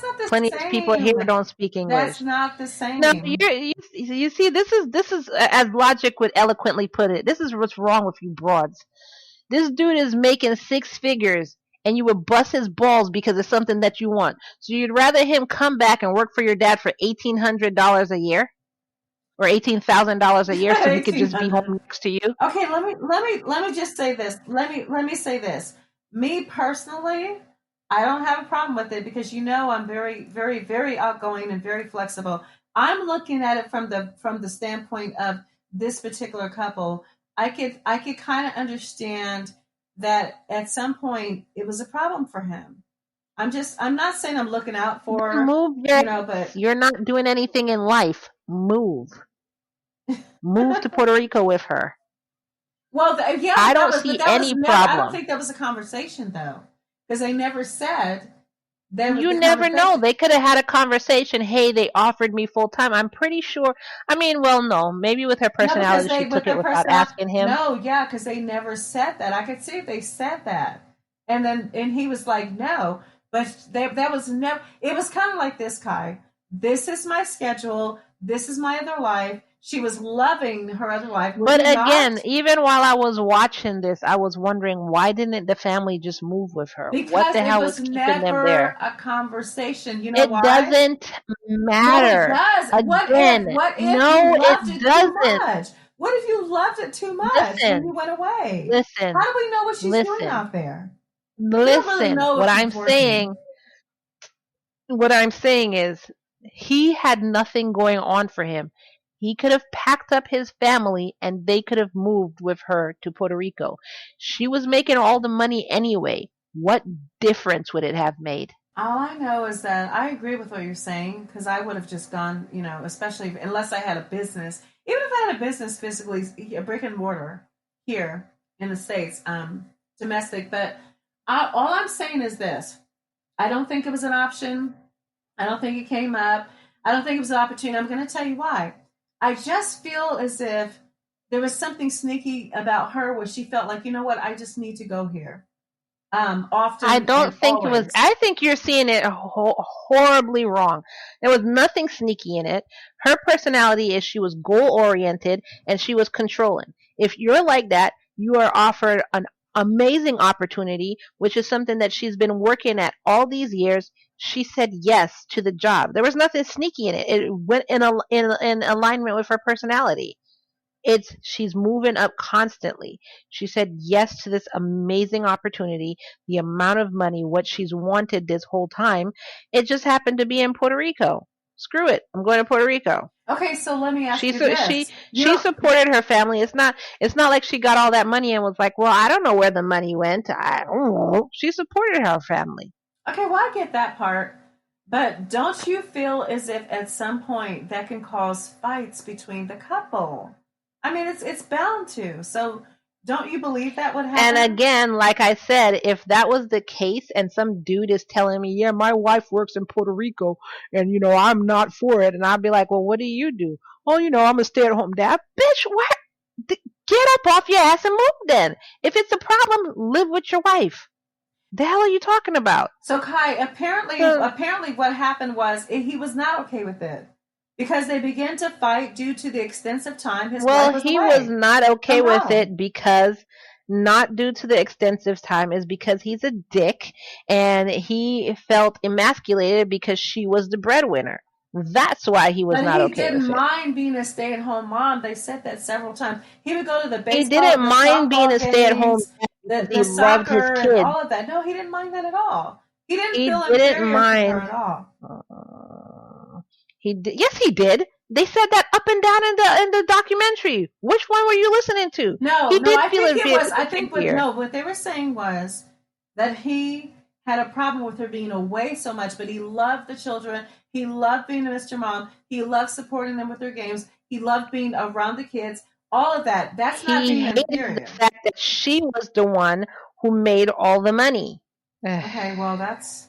that's not the Plenty of people here same. don't speak That's English. not the No, same. you see, this is as Logic would eloquently put it. This is what's wrong with you broads. This dude is making six figures, and you would bust his balls because it's something that you want. So you'd rather him come back and work for your dad for $1,800 a year, or $18,000 a year, so he could just be 1800. home next to you. Okay, let me just say this. Let me say this. Me personally, I don't have a problem with it because I'm very very very outgoing and very flexible. I'm looking at it from the standpoint of this particular couple. I could kind of understand that at some point it was a problem for him. I'm not saying I'm looking out for, Move your but You're not doing anything in life. Move to Puerto Rico with her. well, yeah, I that don't was, but see that was any never. I don't problem. think that was a conversation though, because they never said that was You the never know. conversation. They could have had a conversation. Hey, they offered me full time. I'm pretty sure. I mean, well, no. Maybe with her No, because personality, she with took it their without personality. asking him. No, yeah, because they never said that. I could see if they said that, and he was like, no, but that was never. It was kind of like this, Kai. This is my schedule. This is my other life. She was loving her other life. Was But he again, not? even while I was watching this, I was wondering why didn't the family just move with her? What Because the it hell was was keeping them never there? a conversation. You know It why? doesn't No, it matter. does. Again, What if you no, it loved it too doesn't. much? What if you loved it too much and you Listen, went away? How listen, do we know what she's doing listen, out there? We don't really listen. know if she's working. What I'm saying is, he had nothing going on for him. He could have packed up his family and they could have moved with her to Puerto Rico. She was making all the money anyway. What difference would it have made? All I know is that I agree with what you're saying because I would have just gone, especially unless I had a business. Even if I had a business physically, a brick and mortar here in the States, domestic. But all I'm saying is this: I don't think it was an option. I don't think it came up. I don't think it was an opportunity. I'm going to tell you why. I just feel as if there was something sneaky about her where she felt like, you know what, I just need to go here. I Often don't and think it was. always. I think you're seeing it horribly wrong. There was nothing sneaky in it. Her personality is she was goal oriented and she was controlling. If you're like that, you are offered an amazing opportunity, which is something that she's been working at all these years. She said yes to the job. There was nothing sneaky in it. It went in alignment with her personality. It's she's moving up constantly. She said yes to this amazing opportunity, the amount of money, what she's wanted this whole time. It just happened to be in Puerto Rico. Screw it. I'm going to Puerto Rico. Okay, so let me ask She you so she this. she supported her family. It's not like she got all that money and was like, well, I don't know where the money went. I don't know. She supported her family. Okay, well, I get that part. But don't you feel as if at some point that can cause fights between the couple? I mean, it's bound to. So don't you believe that would And happen? again, like I said, if that was the case and some dude is telling me, yeah, my wife works in Puerto Rico and, I'm not for it. And I'd be like, well, what do you do? Oh, I'm a stay at home dad. Bitch, what? Get up off your ass and move then. If it's a problem, live with your wife. The hell are you talking about? So Kai, apparently, So, apparently, what happened was he was not okay with it because they began to fight due to the extensive time his wife well, was he was away not okay from with home. it because not due to the extensive time is because he's a dick and he felt emasculated because she was the breadwinner. That's why he was But not he okay didn't with it. mind being a stay-at-home mom. They said that several times. He would go to the He didn't the mind being softball a stay-at-home games, dad because the he loved his soccer, and kids. all of that. No, he didn't mind that at all. He didn't He feel didn't inferior to her mind. at all. He did. Yes, he did. They said that up and down in the documentary. Which one were you listening to? No, He no, did I feel think it was. I think inferior. what they were saying was that he had a problem with her being away so much, but he loved the children. He loved being a Mr. Mom. He loved supporting them with their games. He loved being around the kids. All of that. That's not He being hated the inferior. fact that she was the one who made all the money. Okay, well, that's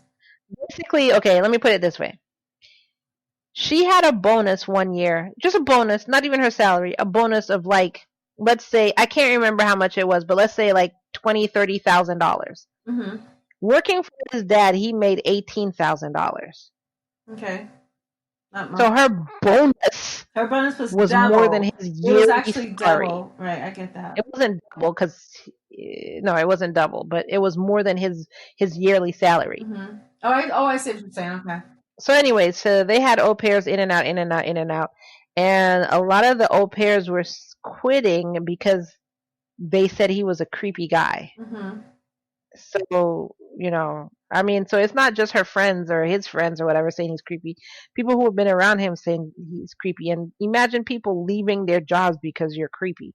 Basically, okay, let me put it this way. She had a bonus one year, just a bonus, not even her salary, a bonus of like, let's say, I can't remember how much it was, but let's say like $20,000, $30,000. mm-hmm. Working for his dad, he made $18,000. Okay. Not So much. her bonus Her bonus was was more than double. his It was yearly actually salary. double. Right. I get that. It wasn't double because no, it wasn't double, but it was more than his yearly salary. Mm-hmm. Oh, I see what you're saying. Okay. So anyway, so they had au pairs in and out, in and out, in and out, and a lot of the au pairs were quitting because they said he was a creepy guy. Mm-hmm. So, I mean, so it's not just her friends or his friends or whatever saying he's creepy. People who have been around him saying he's creepy. And imagine people leaving their jobs because you're creepy.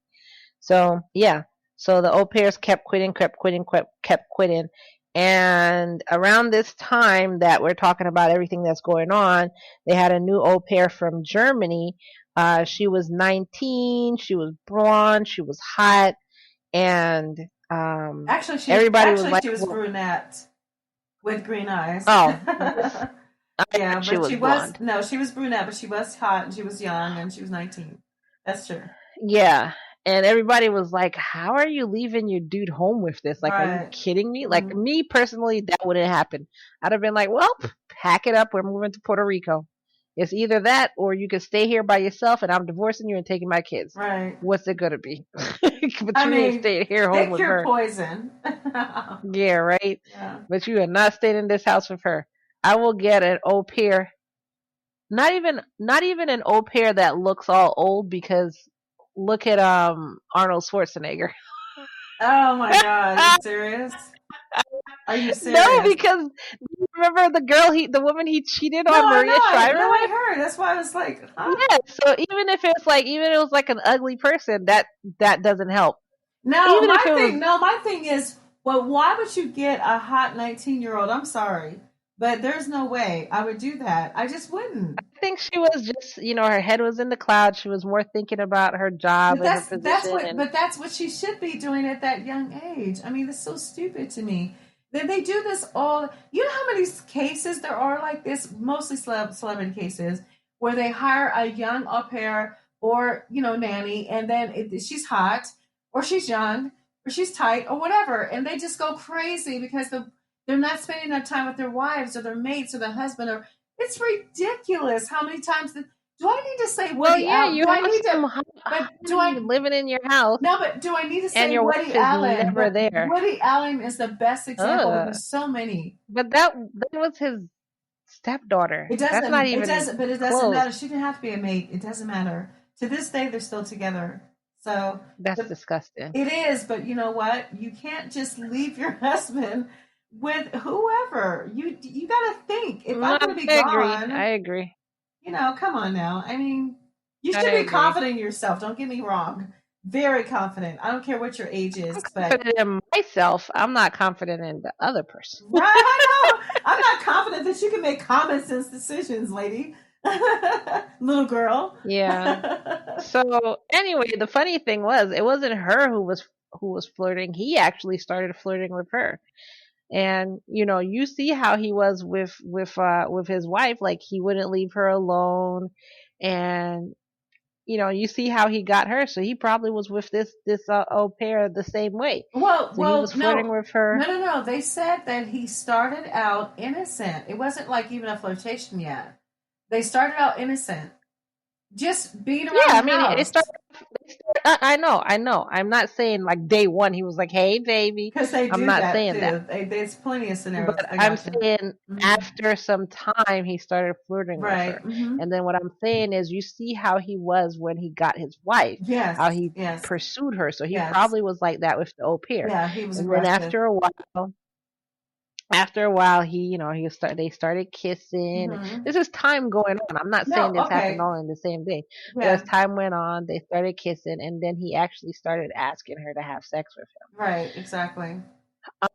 So, yeah. So the au pairs kept quitting, kept quitting. And around this time that we're talking about everything that's going on, they had a new au pair from Germany. She was 19. She was blonde. She was hot. And Actually, everybody was like, she was well, brunette with green eyes. oh, I Yeah, thought she but was she was blonde. no, she was brunette, but she was hot and she was young and she was 19. That's true. Yeah. And everybody was like, how are you leaving your dude home with this? Like, are you Right. kidding me? Like, Mm-hmm. me personally, that wouldn't happen. I'd have been like, well, pack it up. We're moving to Puerto Rico. It's either that or you can stay here by yourself and I'm divorcing you and taking my kids. Right. What's it going to be? But I you ain't mean, staying here home pick with your her. poison. Yeah, right? Yeah. But you are not staying in this house with her. I will get an au pair. Not even an au pair that looks all old because look at Arnold Schwarzenegger. Oh my God, are you serious? Are you No, serious? because you remember the woman he cheated No, on I Maria know. Shriver No, I with? heard. That's why I was like, huh? Yeah, so even if it was like an ugly person, that doesn't help. No, Even if it was my thing is, well, why would you get a hot 19-year-old? I'm sorry, but there's no way I would do that. I just wouldn't. I think she was just, her head was in the clouds. She was more thinking about her job But and her position and that's what she should be doing at that young age. I mean, it's so stupid to me. Then they do this all. You know how many cases there are like this, mostly celebrity cases, where they hire a young au pair or nanny, and then she's hot or she's young or she's tight or whatever, and they just go crazy because they're not spending enough time with their wives or their mates or their husband. Or it's ridiculous how many times. Do I need to say well, Woody yeah, Allen? you Do I have need to? some But do honey I living in your house no, but do I need to and say your wife Woody is Allen? never But there. Woody Allen is the best example, but Ugh. there's so many. But that was his stepdaughter. That's not It even doesn't, but it doesn't close. matter. She didn't have to be a mate. It doesn't matter. To this day, they're still together. So That's but disgusting. it is, but you know what? You can't just leave your husband with whoever. You got to think. If I'm going to be I agree. gone, I agree. come on now. I mean, you I should be agree. confident in yourself. Don't get me wrong. Very confident. I don't care what your age is, I'm but confident in myself. I'm not confident in the other person. right, I know. I'm not confident that you can make common sense decisions, lady. Little girl. Yeah. So anyway, the funny thing was, it wasn't her who was flirting. He actually started flirting with her. And you see how he was with his wife. Like he wouldn't leave her alone, and you see how he got her. So he probably was with this au pair the same way. So he was flirting No. with her. No. They said that he started out innocent. It wasn't like even a flirtation yet. They started out innocent. Just being Yeah, around I the mean, it house. started. I know. I'm not saying like day one he was like, "Hey, baby." Because they I'm do not that saying that. too. There's plenty of scenarios. But I I'm got you. saying Mm-hmm. after some time he started flirting with Right. her. Mm-hmm. And then what I'm saying is you see how he was when he got his wife, Yes. how he Yes. pursued her. So he Yes. probably was like that with the au pair. Yeah. He was And then aggressive. after a while they started kissing. Mm-hmm. This is time going on. I'm not saying No. this happened Okay. all in the same day. But as Yeah. time went on, they started kissing and then he actually started asking her to have sex with Right. Exactly. him.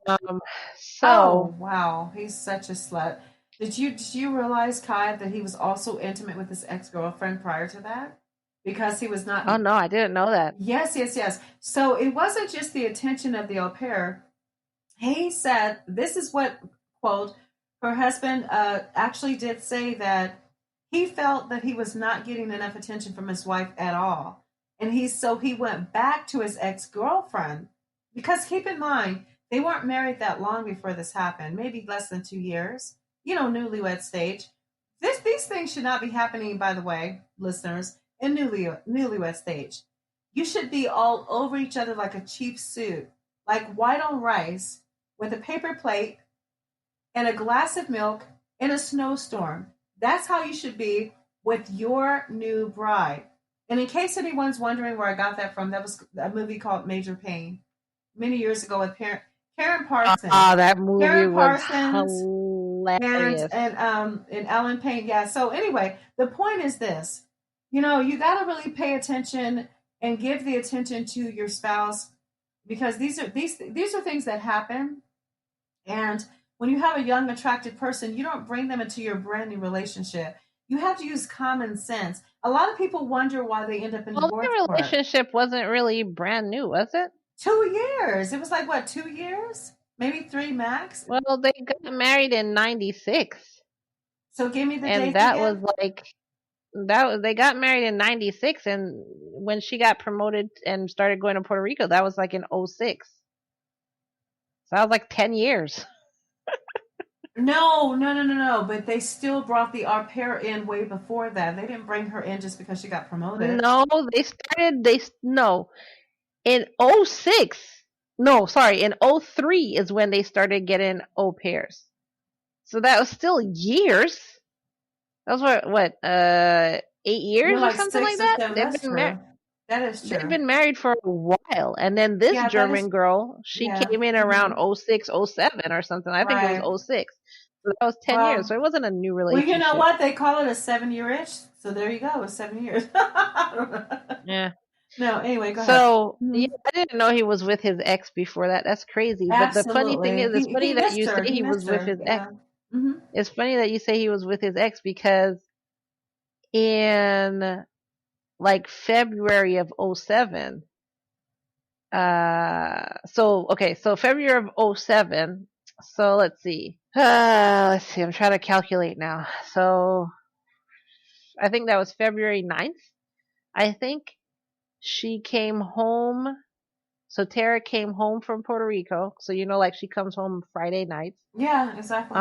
Oh So wow, he's such a slut. Did you realize, Kai, that he was also intimate with his ex girlfriend prior to that? Because he was not. oh no, I didn't know that. Yes. So it wasn't just the attention of the au pair. He said, "This is what quote her husband actually did say that he felt that he was not getting enough attention from his wife at all, and he went back to his ex girlfriend because keep in mind." They weren't married that long before this happened, maybe less than 2 years, newlywed stage. these things should not be happening, by the way, listeners, in newlywed stage. You should be all over each other like a cheap suit, like white on rice, with a paper plate and a glass of milk in a snowstorm. That's how you should be with your new bride. And in case anyone's wondering where I got that from, that was a movie called Major Pain many years ago with Karen Parsons. That movie Karen was Parsons hilarious. and Ellen Payne. Yeah. So anyway, the point is this: you got to really pay attention and give the attention to your spouse, because these are things that happen. And when you have a young, attractive person, you don't bring them into your brand new relationship. You have to use common sense. A lot of people wonder why they end up in divorce the court. relationship wasn't really brand new, was it? 2 years. It was like, what, 2 years? Maybe 3 max? Well, they got married in 96. So give me the and dates that again. was like they got married in 96, and when she got promoted and started going to Puerto Rico, that was like in 06. So that was like 10 years. No. But they still brought the au pair in way before that. They didn't bring her in just because she got promoted. No, in 06. No, sorry, in 03 is when they started getting au pairs. So that was still years. That was what 8 years or something like that? That's true. That is true. They've been married for a while. And then this German girl, she came in around 06, 07 or something. I think it was 06. So that was 10 years. So it wasn't a new relationship. Well, you know what? They call it a 7-year-ish. So there you go. It's 7 years. Yeah. No, anyway, go ahead. So, yeah, I didn't know he was with his ex before that. That's crazy. Absolutely. But the funny thing is, it's funny that you say he was with his ex. Mm-hmm. It's funny that you say he was with his ex, because in like February of 07, so February of 07, so let's see, I'm trying to calculate now. So I think that was February 9th, I think. She came home. So Tara came home from Puerto Rico. So, like she comes home Friday nights. Yeah, exactly.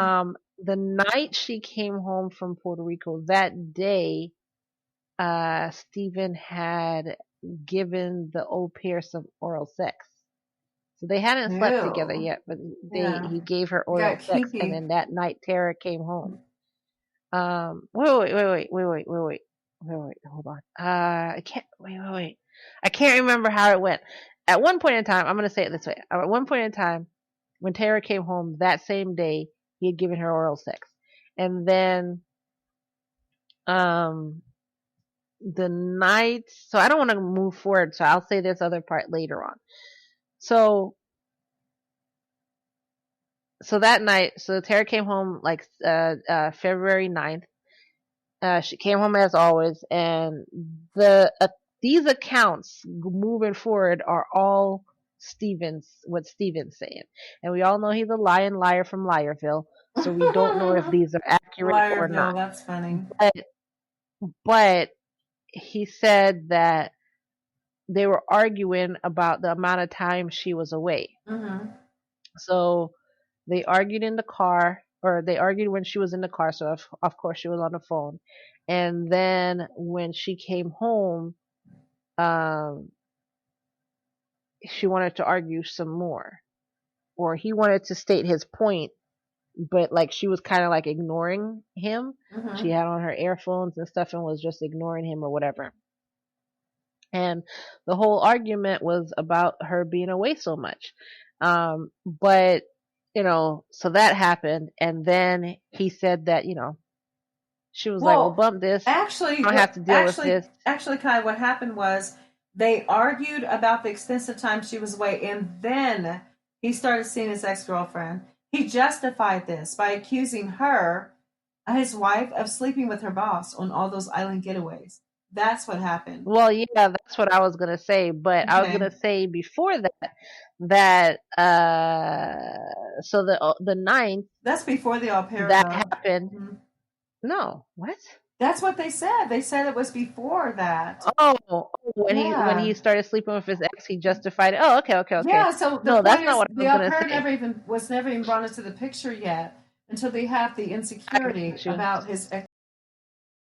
The night she came home from Puerto Rico, that day, Stephen had given the au pair some oral sex. So they hadn't slept together yet, but he gave her oral sex, and then that night Tara came home. Wait, hold on. I can't remember how it went. At one point in time, I'm going to say it this way. At one point in time, when Tara came home that same day, he had given her oral sex. And then, the night, so I don't want to move forward, so I'll say this other part later on. So that night, so Tara came home like, February 9th. She came home as always, and these accounts moving forward are all what Steven's saying. And we all know he's a lying liar from Liarville, so we don't know if these are accurate or not. That's funny. But he said that they were arguing about the amount of time she was away. Mm-hmm. So they argued in the car, or they argued when she was in the car, so of course she was on the phone. And then when she came home, she wanted to argue some more, or he wanted to state his point, but like she was kind of like ignoring him. Mm-hmm. She had on her earphones and stuff and was just ignoring him or whatever. And the whole argument was about her being away so much. But so that happened, and then he said that she was like, well, bump this. Actually, I don't have to deal with this. Actually, Kai, what happened was they argued about the extensive time she was away, and then he started seeing his ex-girlfriend. He justified this by accusing her, his wife, of sleeping with her boss on all those island getaways. That's what happened. Well, yeah, that's what I was going to say. But okay. I was going to say before that so the 9th. That's before the au pair. That happened. Mm-hmm. No, what? That's what they said. They said it was before that. Oh, when he started sleeping with his ex, he justified it. Oh, okay. Yeah, so that's not what I was going to say. The au pair was never even brought into the picture yet until they have the insecurity about his ex.